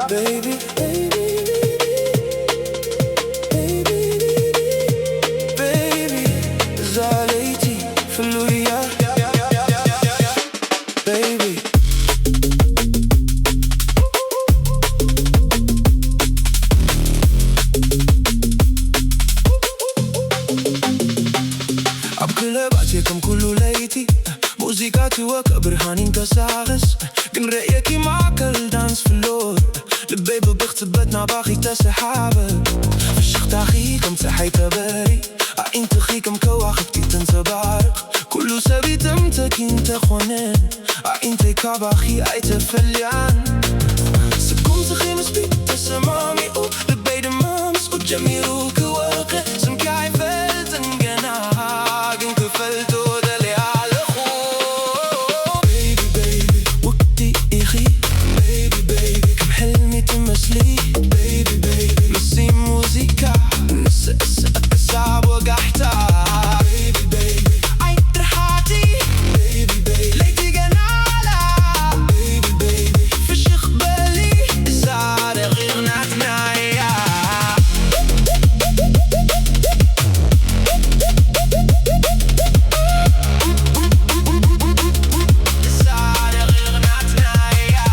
baby baby baby زعلتي في الويا baby عبكلباتكم كله ليتي موزيكاتي وكبرهاني انكساغس كن رأيكي معكل دانس فلور لبيبو بيختبتنا باخي تسحابة فشخ تاخيكم تحيت باري انت خيكم كواخبتي تنتبارق كله سبي تمتك انت خونين انت كاباخي اي تفليان سكون تخيمس بي تسمامي او لبيد مامس وجميرو كواقع سمكاي فلتن جناق انك فلتو دلي على خو baby baby وقتي اخي baby baby كم حلمي تمسلي baby baby مسي موزيكا صعب وقحتا baby baby عيد رحاتي baby baby ليتي جنالا baby baby فشخ بالي زار غير ناتنايا زار غير ناتنايا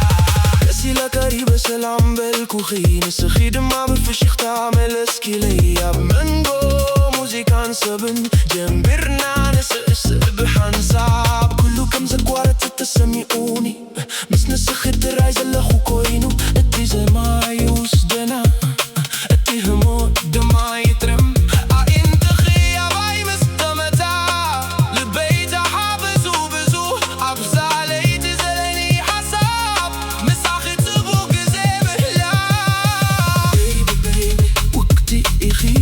رسيلة قريبة سلام بالكوخي نسخي دما بفشخ تعمل اسكيليا منغو موزيكان سبن جنبرنا نسقس بحنساب كله كم زكوارة تتسمعوني بس نسخ الدرايز اللخو كوينو اتي زي ما يوسدنا اتي همو دما يترم انت خيا باي مستمتع لبيت حافظ وبزو عبزاليتي زلني حساب مساخي تبوك زي مهلا baby baby وقتي اخي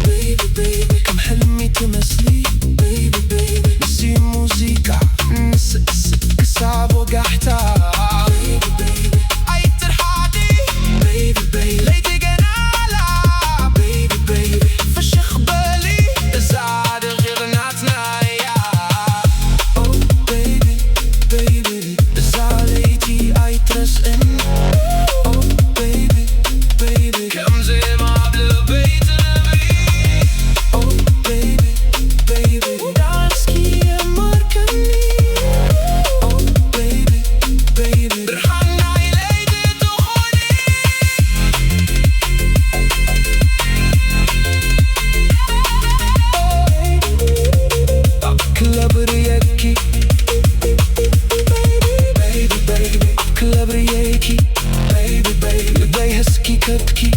baby baby كم حلمي تمسلي baby baby نسي موزيكا نسقسك صعب وقحتا baby baby عيد ترحاتي baby baby ليتي جنالا baby baby فشخ بالي زاد غير ناتنايا oh baby baby زعلتي اي ترسن oh baby baby كم زي ما بلبيت نبي oh baby baby دانسكي مركني oh baby baby برحنا إليتي تخوني عبكلبريكي baby baby عبكلبريكي baby baby لبي هسكي كبكي